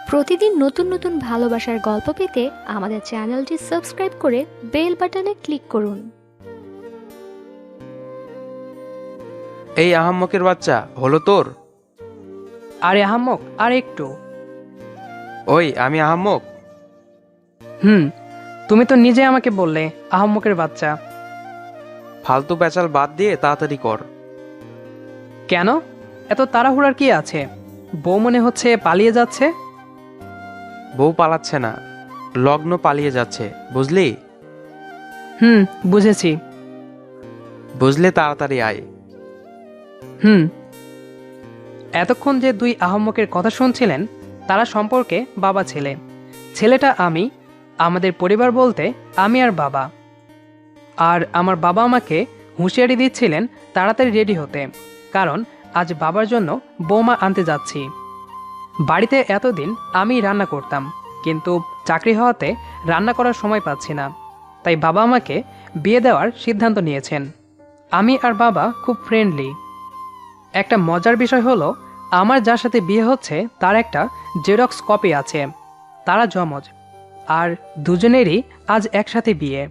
প্রতিদিন নতুন নতুন ভালোবাসার গল্প পেতে আমাদের চ্যানেলটি সাবস্ক্রাইব করে বেল বাটনে ক্লিক করুন। এই আহাম্মকের বাচ্চা হলো তোর? আরে আহাম্মক, আর একটু। ওই আমি আহাম্মক? তুমি তো নিজে আমাকে বললে আহাম্মকের বাচ্চা। ফালতু প্যাচাল বাদ দিয়ে তাড়াতাড়ি কর। কেন এত তাড়াহুড়ার কি আছে? বউ মনে হচ্ছে পালিয়ে যাচ্ছে। বউ পালাচ্ছে না, লগ্ন পালিয়ে যাচ্ছে, বুঝলি? বুঝেছি। বুঝলে তাড়াতাড়ি আয়। এতক্ষণ যে দুই আহাম্মকের কথা শুনছিলেন তারা সম্পর্কে বাবা ছেলে। ছেলেটা আমি, আমাদের পরিবার বলতে আমি আর বাবা। আর আমার বাবা আমাকে হুঁশিয়ারি দিচ্ছিলেন তাড়াতাড়ি রেডি হতে, কারণ আজ বাবার জন্য বৌমা আনতে যাচ্ছি। বাড়িতে এতদিন আমি রান্না করতাম, কিন্তু চাকরি হওয়াতে রান্না করার সময় পাচ্ছি না, তাই বাবা আমাকে বিয়ে দেওয়ার সিদ্ধান্ত নিয়েছেন। আমি আর বাবা খুব ফ্রেন্ডলি। একটা মজার বিষয় হলো, আমার যার সাথে বিয়ে হচ্ছে তার একটা জেরক্স কপি আছে। তারা জমজ, আর দুজনেরই আজ একসাথে বিয়ে।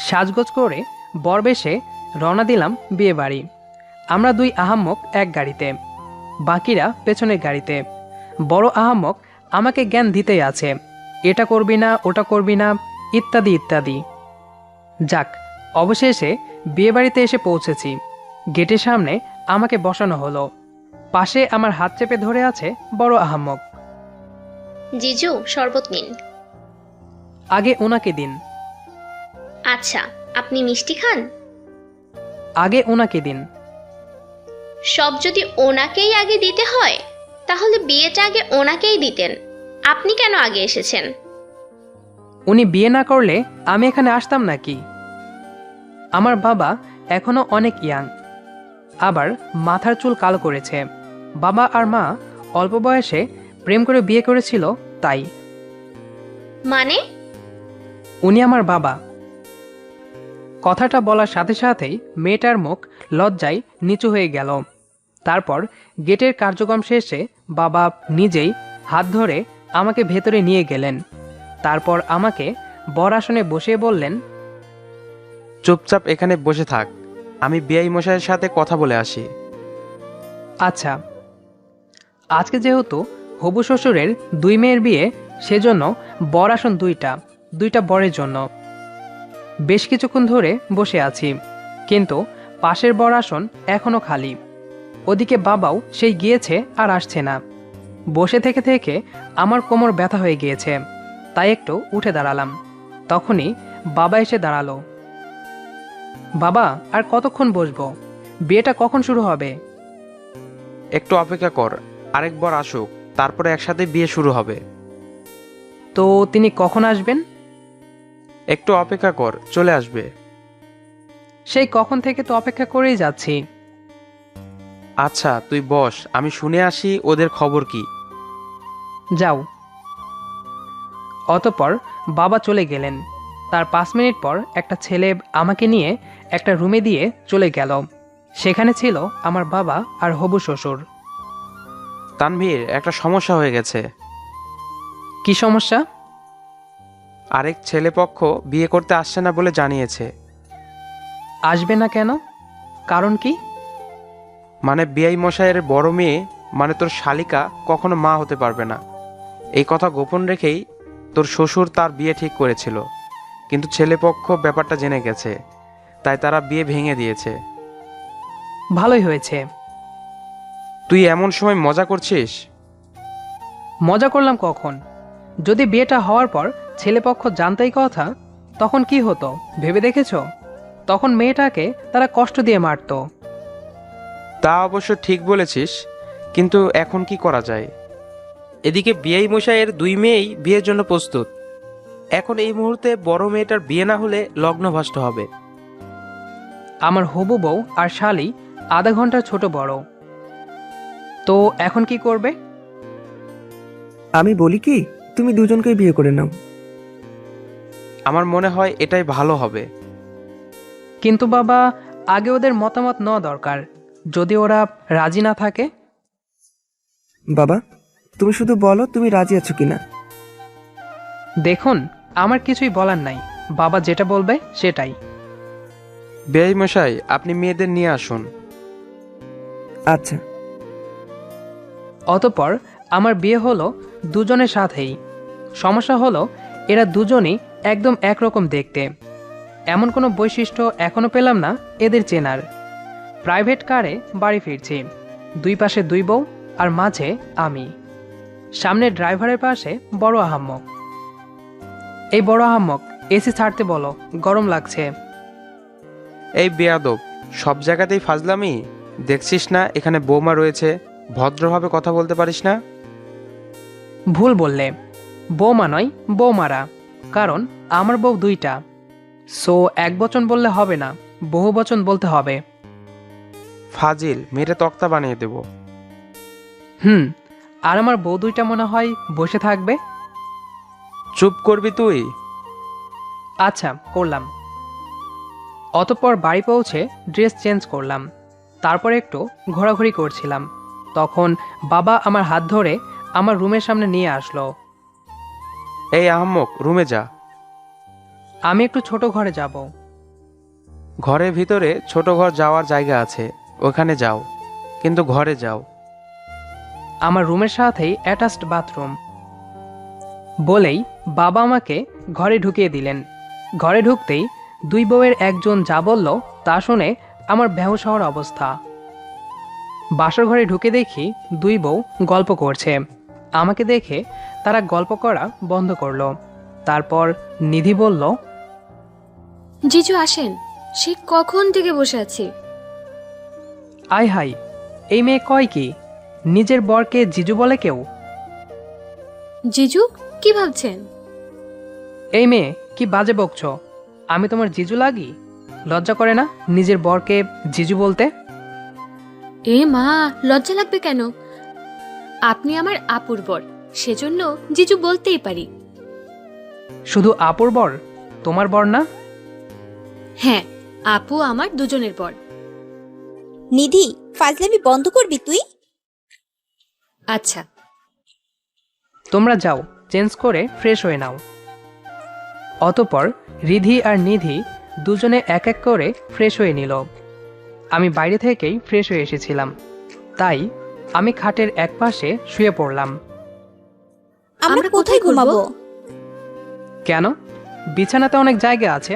সাজগোজ করে বরবেশে রওনা দিলাম বিয়ে বাড়ি। আমরা দুই আহাম্মক এক গাড়িতে, বাকিরা পেছনের গাড়িতে। বড় আহাম্মক আমাকে জ্ঞান দিতেই আছে, এটা করবি না, ওটা করবি না, ইত্যাদি ইত্যাদি। যাক, অবশেষে বিয়ে বাড়িতে এসে পৌঁছেছি। গেটের সামনে আমাকে বসানো হলো। পাশে আমার হাত চেপে ধরে আছে বড় আহাম্মক। জিজু, শরবত নিন। আগে ওনাকে দিন। আচ্ছা, আপনি মিষ্টি খান? আগে ওনাকে দিন। সব যদি ওনাকেই আগে দিতে হয় তাহলে বিয়েটা আগে ওনাকেই দিতেন। আপনি কেন আগে এসেছেন? উনি বিয়ে না করলে আমি এখানে আসতাম নাকি? আমার বাবা এখনো অনেক ইয়াং, আবার মাথার চুল কালো করেছে। বাবা আর মা অল্প বয়সে প্রেম করে বিয়ে করেছিল, তাই। মানে? উনি আমার বাবা। কথাটা বলার সাথে সাথেই মেয়েটার মুখ লজ্জায় নিচু হয়ে গেল। তারপর গেটের কার্যক্রম শেষে বাবা নিজেই হাত ধরে আমাকে ভেতরে নিয়ে গেলেন। তারপর আমাকে বর আসনে বসিয়ে বললেন, চুপচাপ এখানে বসে থাক, আমি বিআই মশাইয়ের সাথে কথা বলে আসি। আচ্ছা। আজকে যেহেতু হবু শ্বশুরের দুই মেয়ের বিয়ে, সেজন্য বর আসন দুইটা বরের জন্য। বেশ কিছুক্ষণ ধরে বসে আছি, কিন্তু পাশের বর আসন এখনো খালি। ওদিকে বাবাও সেই গিয়েছে আর আসছে না। বসে থেকে থেকে আমার কোমর ব্যথা হয়ে গিয়েছে, তাই একটু উঠে দাঁড়ালাম। তখনই বাবা এসে দাঁড়ালো। বাবা, আর কতক্ষণ বসবো? বিয়েটা কখন শুরু হবে? একটু অপেক্ষা কর, আরেকবার আসুক, তারপরে একসাথে বিয়ে শুরু হবে। তো তিনি কখন আসবেন? একটু অপেক্ষা কর, চলে আসবে। সেই কখন থেকে তো অপেক্ষা করেই যাচ্ছি। আচ্ছা তুই বস, আমি শুনে আসি ওদের খবর কি। যাও। অতঃপর বাবা চলে গেলেন। তার 5 মিনিট পর একটা ছেলে আমাকে নিয়ে একটা রুমে দিয়ে চলে গেল। সেখানে ছিল আমার বাবা আর হবু শ্বশুর। তানভীর, একটা সমস্যা হয়ে গেছে। কি সমস্যা? আরেক ছেলেপক্ষ বিয়ে করতে আসছে না বলে জানিয়েছে। আসবে না কেন? কারণ কি? মানে বিআই মশাইয়ের বড় মেয়ে, মানে তোর শালিকা, কখনো মা হতে পারবে না। এই কথা গোপন রেখেই তোর শ্বশুর তার বিয়ে ঠিক করেছিল, কিন্তু ছেলেপক্ষ ব্যাপারটা জেনে গেছে, তাই তারা বিয়ে ভেঙে দিয়েছে। ভালোই হয়েছে। তুই এমন সময় মজা করছিস? মজা করলাম কখন? যদি বিয়েটা হওয়ার পর ছেলেপক্ষ জানতেই কথা, তখন কি হতো ভেবে দেখেছ? তখন মেয়েটাকে তারা কষ্ট দিয়ে মারতো। তা অবশ্য ঠিক বলেছিস, কিন্তু এখন কি করা যায়? এদিকে বিআই মশাইয়ের দুই মেয়েই বিয়ের জন্য প্রস্তুত। এখন এই মুহূর্তে বড় মেয়েটার বিয়ে না হলে লগ্নভ্রষ্ট হবে। আমার হবু বউ আর শালি আধা ঘন্টার ছোট বড়। তো এখন কি করবে? আমি বলি কি, তুমি দুজনকেই বিয়ে করে নাও। আমার মনে হয় এটাই ভালো হবে। কিন্তু বাবা, আগে ওদের মতামত নেওয়া দরকার। যদি ওরা রাজি না থাকে? বাবা, তুমি শুধু বলো তুমি রাজি আছো কিনা। দেখুন, আমার কিছুই বলার নাই, বাবা যেটা বলবে সেটাই। বেআই মশাই, আপনি মেয়েদের নিয়ে আসুন। আচ্ছা। অতঃপর আমার বিয়ে হলো দুজনের সাথেই। সমস্যা হলো এরা দুজনই একদম একরকম দেখতে। এমন কোনো বৈশিষ্ট্য এখনো পেলাম না এদের চেনার। প্রাইভেট কারে বাড়ি ফিরছি, দুই পাশে দুই বউ আর মাঝে আমি। সামনে ড্রাইভারের পাশে বড় আহাম্মক। এই বড় আহাম্মক, এসি ছাড়তে বলো, গরম লাগছে। এই বেয়াদব, সব জায়গাতেই ফাজলামি। দেখছিস না এখানে বৌমা রয়েছে, ভদ্রভাবে কথা বলতে পারিস না? ভুল বললে, বৌমা নয় বৌমারা, কারণ আমার বউ দুইটা। সো এক বচন বললে হবে না, বহু বচন বলতে হবে। ফাজিল, মেয়েটা তক্তা বানিয়ে দেব। আর আমার বউ দুইটা মনে হয় বসে থাকবে। চুপ করবি তুই? আচ্ছা, করলাম। অতঃপর বাড়ি পৌঁছে ড্রেস চেঞ্জ করলাম, তারপর একটু ঘোরাঘুরি করছিলাম। তখন বাবা আমার হাত ধরে আমার রুমের সামনে নিয়ে আসলো। এই আহম্মক, রুমে যা। আমি একটু ছোট ঘরে যাব। ঘরের ভিতরে ছোট ঘর যাওয়ার জায়গা আছে, ওখানে যাও, কিন্তু ঘরে যাও। আমার রুমের সাথেই অ্যাটাচড বাথরুম। বলেই বাবা আমাকে ঘরে ঢুকিয়ে দিলেন। ঘরে ঢুকতেই দুই বউয়ের একজন যা বলল তা শুনে আমার বেহুশ হওয়ার অবস্থা। বাসর ঘরে ঢুকে দেখি দুই বউ গল্প করছে। আমাকে দেখে তারা গল্প করা বন্ধ করলো। তারপর নিধি বলল, জিজু আসেন, সে কখন থেকে বসে আছি। আয় হাই, এই মেয়ে কয় কি, নিজের বরকে জিজু বলে কেউ? জিজু কি ভাবছেন? এই মেয়ে কি বাজে বকছ? আমি তোমার জিজু লাগি? লজ্জা করে না নিজের বরকে জিজু বলতে? এ মা, লজ্জা লাগবে কেন? আপনি আমার আপুর বর, সেজন্য জিজু বলতেই পারি। শুধু আপুর বর, তোমার বর না? হ্যাঁ, আপু আমার দুজনের বর। নিধি, ফাজলামি বন্ধ করবি তুই? আচ্ছা। তোমরা যাও, চেঞ্জ করে ফ্রেশ হয়ে নাও। অতঃপর রিধি আর নিধি দুজনে এক এক করে ফ্রেশ হয়ে নিল। আমি বাইরে থেকেই ফ্রেশ হয়ে এসেছিলাম, তাই আমি খাটের এক পাশে শুয়ে পড়লাম। আমরা কোথায় ঘুমাবো? কেন, বিছানাতে অনেক জায়গা আছে,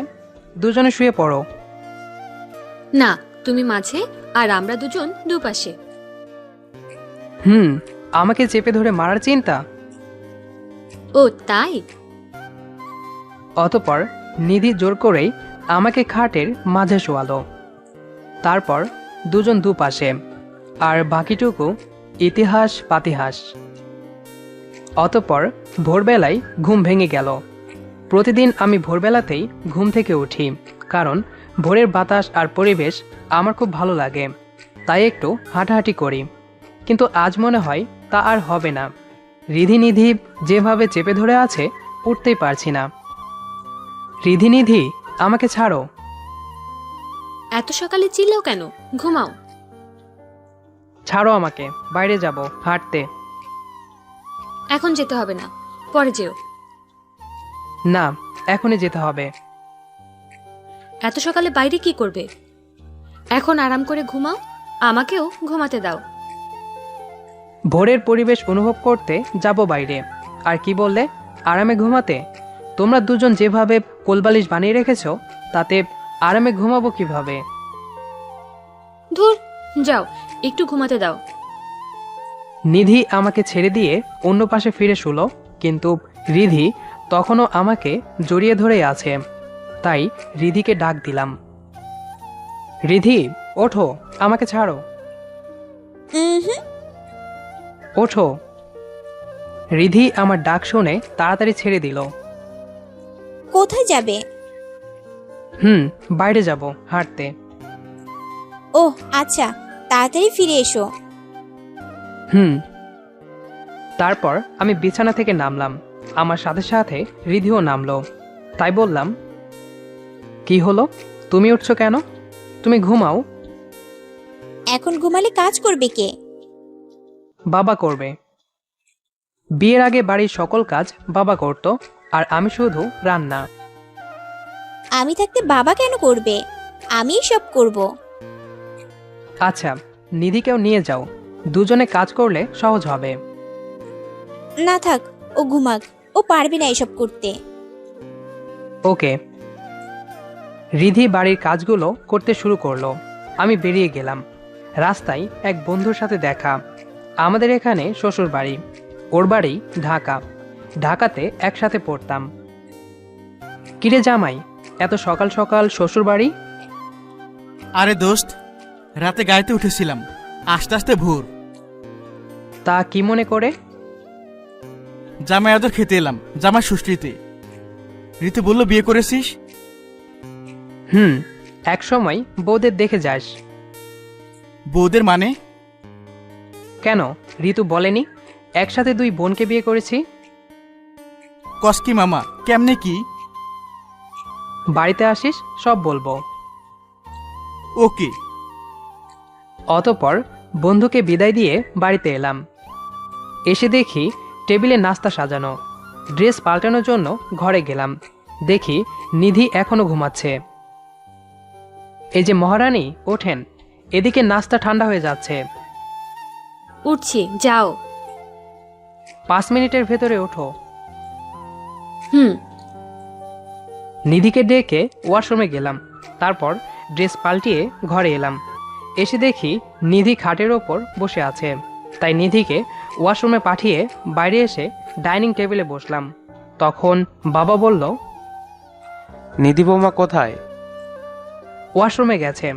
দুজনে শুয়ে পড়ো। না, তুমি মাঝে আর আমরা দুজন দুপাশে। আমাকে চেপে ধরে মারার চিন্তা? ও তাই? অতঃপর নিধি জোর করেই আমাকে খাটের মাঝে শোয়ালো। তারপর দুজন দুপাশে, আর বাকিটুকু ইতিহাস পাতিহাস। অতঃপর ভোরবেলায় ঘুম ভেঙে গেল। প্রতিদিন আমি ভোরবেলাতেই ঘুম থেকে উঠি, কারণ ভোরের বাতাস আর পরিবেশ আমার খুব ভালো লাগে, তাই একটু হাঁটাহাঁটি করি। কিন্তু আজ মনে হয় তা আর হবে না। রিধি নিধি যেভাবে চেপে ধরে আছে, উঠতেই পারছি না। রিধি নিধি, আমাকে ছাড়ো। এত সকালে চিল্লাও কেন? ঘুমাও। ছাড়ো আমাকে, বাইরে যাব হাঁটতে। এখন যেতে হবে না, পরে যেও। না, এখনই যেতে হবে। এত সকালে বাইরে কি করবে? এখন আরাম করে ঘুমাও, আমাকেও ঘুমাতে দাও। ভোরের পরিবেশ অনুভব করতে যাব বাইরে। আর কি বললে, আরামে ঘুমাতে? তোমরা দুজন যেভাবে কোলবালিশ বানিয়ে রেখেছো, তাতে আরামে ঘুমাবো কিভাবে? ধুর, যাও, একটু ঘুমাতে দাও। নিধি আমাকে ছেড়ে দিয়ে অন্য পাশে ফিরে শুলো, কিন্তু রিধি তখনও আমাকে জড়িয়ে ধরে আছে। তাই রিধিকে ডাক দিলাম, রিধি ওঠো, আমাকে ছাড়ো, ওঠো। রিধি আমার ডাক শুনে তাড়াতাড়ি ছেড়ে দিল। কোথায় যাবে? বাইরে যাব হাঁটতে। ওহ আচ্ছা, তাড়াতাড়ি ফিরে এসো। তারপর আমি বিছানা থেকে নামলাম, আমার সাথে সাথে রিধিও নামলো। তাই বললাম, কি হলো, তুমি উঠছো কেন? তুমি ঘুমাও। এখন ঘুমালে কাজ করবে কে? বাবা করবে। বিয়ের আগে বাড়ির সকল কাজ বাবা করত, আর আমি শুধু রান্না। আমি থাকতে বাবা কেন করবে? আমিই সব করব। আচ্ছা, নিধিকেও নিয়ে যাও, দুজনে কাজ করলে সহজ হবে। না থাক, ও ঘুমাক, ও পারবে না এসব করতে। ওকে। রিধি বাড়ির কাজগুলো করতে শুরু করলো। আমি বেরিয়ে গেলাম। রাস্তায় এক বন্ধুর সাথে দেখা। আমাদের এখানে শ্বশুর বাড়ি, ওর বাড়ি ঢাকা। ঢাকাতে একসাথে পড়তাম। কিরে জামাই, এত সকাল সকাল শ্বশুর বাড়ি? আরে দোস্ত, রাতে গাড়িতে উঠেছিলাম, আস্তে আস্তে ভোর। তা কি মনে করে? জামাই আদর খেতে এলাম, জামাই ষষ্ঠীতে। ঋতু বলল বিয়ে করেছিস? এক সময় বউদের দেখে যাস। বউদের মানে? কেন, ঋতু বলেনি একসাথে দুই বোনকে বিয়ে করেছি? কসকি মামা, কেমনে কি? বাড়িতে আসিস, সব বলবো। ওকে। অতঃপর বন্ধুকে বিদায় দিয়ে বাড়িতে এলাম। এসে দেখি টেবিলে নাস্তা সাজানো। ড্রেস পাল্টানোর জন্য ঘরে গেলাম। দেখি নিধি এখনো ঘুমাচ্ছে। এই যে মহারানী, ওঠেন, এদিকে নাস্তা ঠান্ডা হয়ে যাচ্ছে। উঠছি, যাও। 5 মিনিটের ভেতরে ওঠো। হুম। নিধিকে ডেকে ওয়াশরুমে গেলাম। তারপর ড্রেস পাল্টিয়ে ঘরে এলাম। এসে দেখি নিধি খাটের ওপর বসে আছে। তাই নিধিকে ওয়াশরুমে পাঠিয়ে বাইরে এসে ডাইনিং টেবিলে বসলাম। তখন বাবা বলল, নিধি বৌমা কোথায়? ওয়াশরুমে গেছে,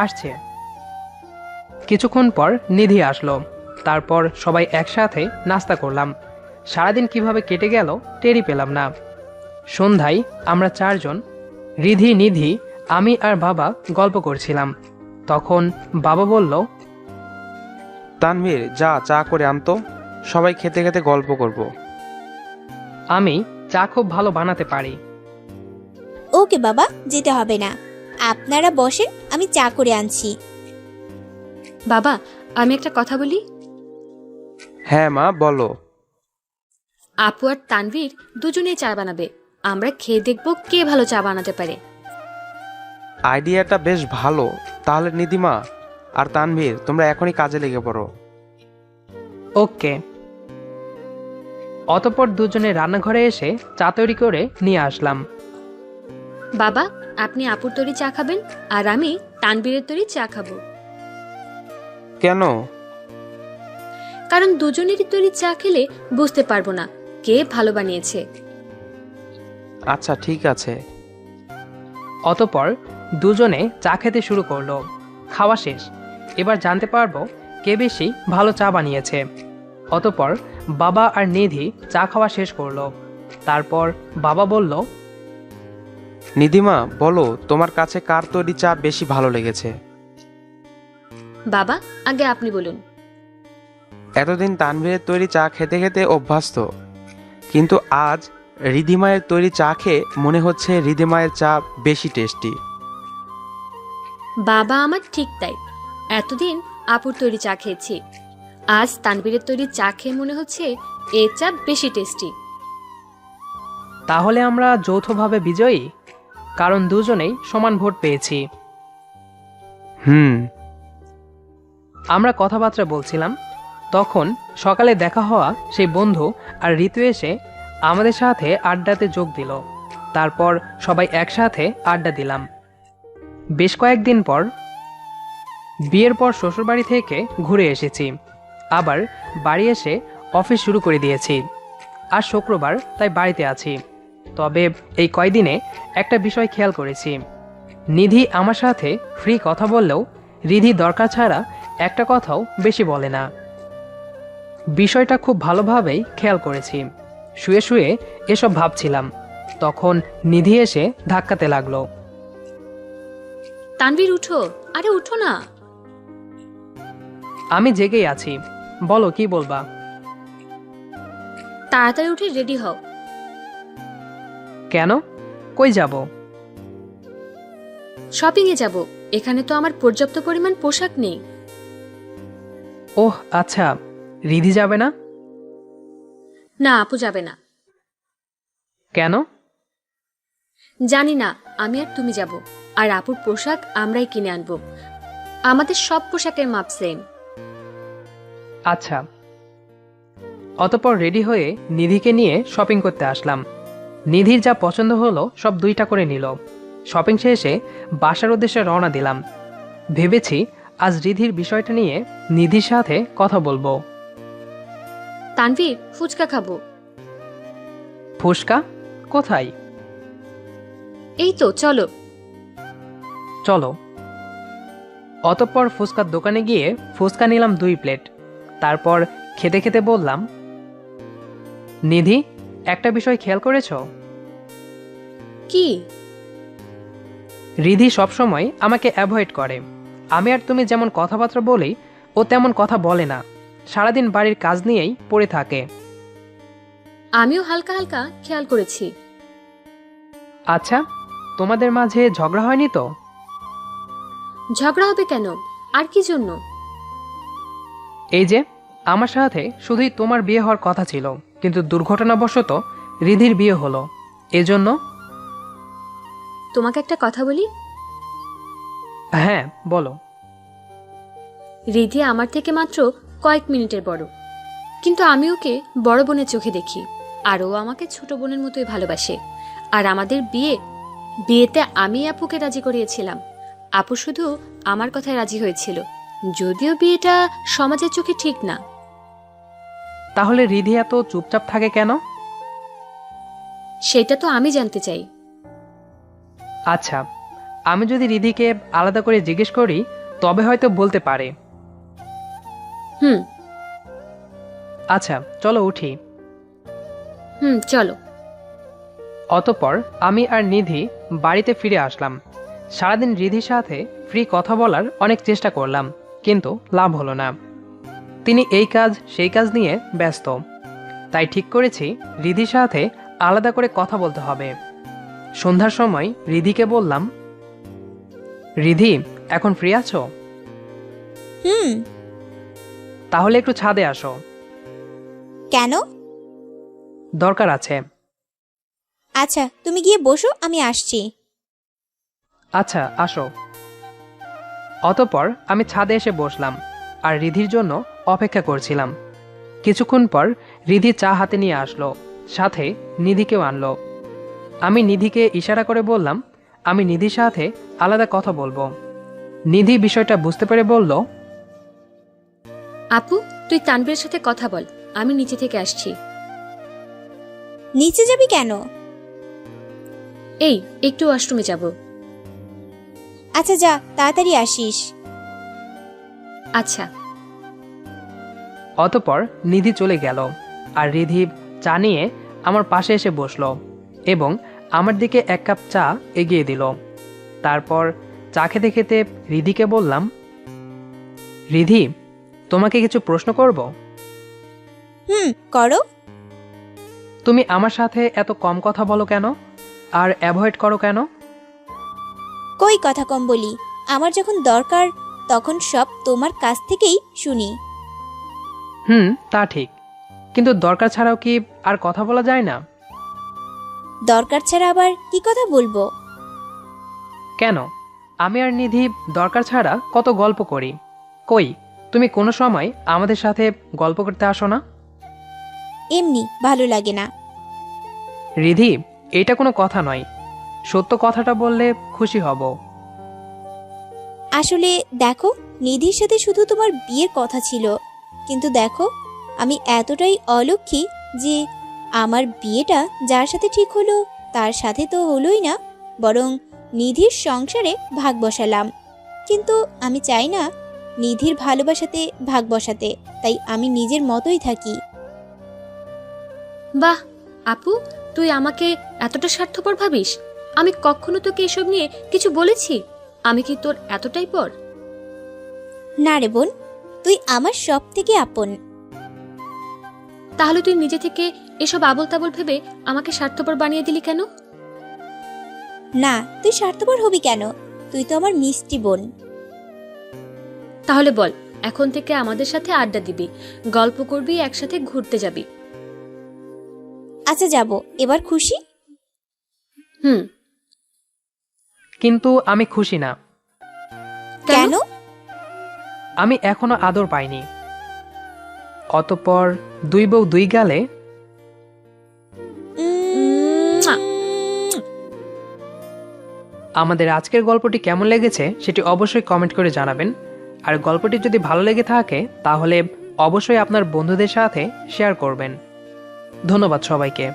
আসছে। কিছুক্ষণ পর নিধি আসলো। তারপর সবাই একসাথে নাস্তা করলাম। সারাদিন কিভাবে কেটে গেল টেরই পেলাম না। সন্ধ্যায় আমরা 4 জন, রিধি, নিধি, আমি আর বাবা গল্প করছিলাম। তখন বাবা বলল, তানভীর, যা চা করে আনতো, সবাই খেতে খেতে গল্প করব। আমি চা খুব ভালো বানাতে পারি। ওকে বাবা, যেতে হবে না, আপনারা বসেন, আমি চা করে আনছি। বাবা, আমি একটা কথা বলি। হ্যাঁ মা, বলো। আপু আর তানভীর দুজনেই চা বানাবে। আমরা খেয়ে দেখব কে ভালো চা বানাতে পারে। আইডিয়াটা বেশ ভালো। তাহলে নিধিমা আর তানভীর, তোমরা এখনই কাজে লেগে পড়ো। ওকে। অতঃপর দুজনে রান্নাঘরে এসে চা তৈরি করে নিয়ে আসলাম। বাবা, আপনি আপুর তৈরি চা খাবেন আর আমি তানভীরের তৈরি চা খাবো। কেন? কারণ দুজনেরই তৈরি চা খেলে বুঝতে পারবো না কে ভালো বানিয়েছে। আচ্ছা, ঠিক আছে। অতঃপর দুজনে চা খেতে শুরু করলো। খাওয়া শেষ। এবার জানতে পারবো কে বেশি ভালো চা বানিয়েছে। অতঃপর বাবা আর নিধি চা খাওয়া শেষ করলো। তারপর বাবা বলল, নিধিমা, বলো তোমার কাছে কার তৈরি চা বেশি ভালো লেগেছে? বাবা, আগে আপনি বলুন। এতদিন তানভীরের তৈরি চা খেতে খেতে অভ্যস্ত, কিন্তু আজ রিধিমায়ের তৈরি চা খেয়ে মনে হচ্ছে রিধিমায়ের চা বেশি টেস্টি। বাবা আমার ঠিক তাই। এতদিন আপুর তৈরি চা খেয়েছি, আজ তানভীরের তৈরি চা খেয়ে মনে হচ্ছে এর চা বেশি টেস্টি। তাহলে আমরা যৌথভাবে বিজয়ী, কারণ দুজনেই সমান ভোট পেয়েছি। আমরা কথাবার্তা বলছিলাম, তখন সকালে দেখা হওয়া সেই বন্ধু আর ঋতু এসে আমাদের সাথে আড্ডাতে যোগ দিল। তারপর সবাই একসাথে আড্ডা দিলাম। বেশ কয়েকদিন পর, বিয়ের পর শ্বশুরবাড়ি থেকে ঘুরে এসেছি। আবার বাড়ি এসে অফিস শুরু করে দিয়েছি। আর শুক্রবার, তাই বাড়িতে আছি। তবে এই কয়দিনে একটা বিষয় খেয়াল করেছি। নিধি আমার সাথে ফ্রি কথা বললেও রিধি দরকার ছাড়া একটা কথাও বেশি বলে না। বিষয়টা খুব ভালোভাবেই খেয়াল করেছি। শুয়ে শুয়ে এসব ভাবছিলাম, তখন নিধি এসে ধাক্কাতে লাগলো। তানভীর, উঠো, আরে উঠো না। আমি জেগেই আছি, বলো কি বলবা। তাড়াতাড়ি উঠে রেডি হও। কেন? কই যাব? শপিংয়ে যাব। এখানে তো আমার পর্যাপ্ত পরিমাণ পোশাক নেই। ওহ আচ্ছা, রিধি যাবে না? না, আপু যাবে না। কেন? জানি না, আমি আর তুমি যাব। আর আপুর পোশাক আমরাই কিনে আনবো। আমাদের সব পোশাকের মাপ সেম। আচ্ছা। অতঃপর রেডি হয়ে নিধিকে নিয়ে শপিং করতে আসলাম। নিধির যা পছন্দ হলো সব 2টা করে নিল। শপিং শেষে বাসার উদ্দেশ্যে রওনা দিলাম। ভেবেছি আজ রিধির বিষয়টা নিয়ে নিধির সাথে কথা বলবো। তানভীর, ফুচকা খাবো। ফুসকা? কোথায়? এই তো, চলো। চলো। অতঃপর ফুচকার দোকানে গিয়ে ফুচকা নিলাম 2 প্লেট। তারপর খেতে খেতে বললাম, নিধি, একটা বিষয় খেয়াল করেছো? কি? রিধি সবসময় আমাকে অ্যাভয়েড করে। আমি আর তুমি যেমন কথাবার্তা বলি, ও তেমন কথা বলে না। সারাদিন বাড়ির কাজ নিয়েই পড়ে থাকে। আমিও হালকা হালকা খেয়াল করেছি। আচ্ছা, তোমাদের মাঝে ঝগড়া হয়নি তো? ঝগড়া হবে কেন? আর কি জন্য? এই যে, আমার সাথে শুধুই তোমার বিয়ে হওয়ার কথা ছিল, কিন্তু দুর্ঘটনাবশত রিধির বিয়ে হলো। এজন্য। তোমাকে একটা কথা বলি। হ্যাঁ, বলো। রিধি আমার থেকে মাত্র কয়েক মিনিটের বড়, কিন্তু আমি ওকে বড় বোনের চোখে দেখি। আর ও আমাকে ছোট বোনের মতোই ভালোবাসে। আর আমাদের বিয়েতে আমি আপুকে রাজি করিয়েছিলাম। আপু শুধু আমার কথায় রাজি হয়েছিল, যদিও বিয়েটা সমাজের চোখে ঠিক না। তাহলে রিধি এত চুপচাপ থাকে কেন? সেটা তো আমি জানতে চাই। আচ্ছা, আমি যদি রিধিকে আলাদা করে জিজ্ঞেস করি তবে হয়তো বলতে পারে। হুম। আচ্ছা, চলো উঠি। চলো। অতঃপর আমি আর নিধি বাড়িতে ফিরে আসলাম। সারাদিন রিধির সাথে ফ্রি কথা বলার অনেক চেষ্টা করলাম, কিন্তু লাভ হলো না। তিনি এই কাজ সেই কাজ নিয়ে ব্যস্ত। তাই ঠিক করেছি রিধির সাথে আলাদা করে কথা বলতে হবে। সন্ধ্যার সময় রিধিকে বললাম, রিধি, এখন ফ্রি আছো? হুম। তাহলে একটু ছাদে আসো। কেন? দরকার আছে। আচ্ছা, তুমি গিয়ে বসো, আমি আসছি। আচ্ছা, আসো। অতঃপর আমি ছাদে এসে বসলাম আর রিধির জন্য অপেক্ষা করছিলাম। কিছুক্ষণ পর রিধি চা হাতে নিয়ে আসলো, সাথে নিধিকেও আনলো। আমি নিধিকে ইশারা করে বললাম, আমি নিধির সাথে আলাদা কথা বলবো। নিধি বিষয়টা বুঝতে পেরে বলল, আপু, তুই তানভীরের সাথে কথা বল, আমি নিচে থেকে আসছি। নিচে যাবি কেন? এই একটু ওয়াশরুমে যাব। আচ্ছা যা, তাড়াতাড়ি আসিস। আচ্ছা। অতঃপর নিধি চলে গেল আর রিধি চা নিয়ে আমার পাশে এসে বসলো এবং আমার দিকে 1 কাপ চা এগিয়ে দিল। তারপর চা খেতে খেতে রিধিকে বললাম, রিধি, তোমাকে কিছু প্রশ্ন করব? করো। তুমি আমার সাথে এত কম কথা বলো কেন আর অ্যাভয়েড করো কেন? কই কথা কম বলি? আমার যখন দরকার তখন সব তোমার কাছ থেকেই শুনি। তা ঠিক, কিন্তু দরকার ছাড়াও কি আর কথা বলা যায় না? দরকার ছাড়া আবার কি কথা বলবো? কেন, আমি আর নিধি দরকার ছাড়া কত গল্প করি। কই, তুমি কোনো সময় আমাদের সাথে গল্প করতে আসো না? এমনি ভালো লাগে না। রিধি, এটা কোনো কথা নয়। সত্য কথাটা বললে খুশি হব। আসলে দেখো, নিধির সাথে শুধু তোমার বিয়ের কথা ছিল, কিন্তু দেখো আমি এতটাই অলক্ষী যে আমার বিয়েটা যার সাথে ঠিক হলো তার সাথে তো হলোই না, বরং নিধির সংসারে ভাগ বসালাম। কিন্তু আমি চাই না নিধির ভালোবাসাতে ভাগ বসাতে, তাই আমি নিজের মতোই থাকি। বাহ আপু, তুই আমাকে এতটা স্বার্থপর ভাবিস? আমি কখনো তোকে এসব নিয়ে কিছু বলেছি? আমি কি তোর এতটাই পর? না রে বোন, তুই আমার সব থেকে আপন। তাহলে তুই নিজে থেকে এসব আবল তাবল ভেবে আমাকে স্বার্থপর বানিয়ে দিলি কেন? না, তুই স্বার্থপর হবি কেন? তুই তো আমার মিষ্টি বোন। তাহলে বল, এখন থেকে আমাদের সাথে আড্ডা দিবি, গল্প করবি, একসাথে ঘুরতে যাবি। আচ্ছা যাব, এবার খুশি? হুম। কিন্তু আমি খুশি না। কেন? আমি এখনো আদর পাইনি। অতঃপর দুই বউ দুই গালে। মুয়া। আমাদের আজকের গল্পটি কেমন লেগেছে সেটি অবশ্যই কমেন্ট করে জানাবেন। আর গল্পটি যদি ভালো লেগে থাকে তাহলে অবশ্যই আপনার বন্ধুদের সাথে শেয়ার করবেন। ধন্যবাদ সবাইকে।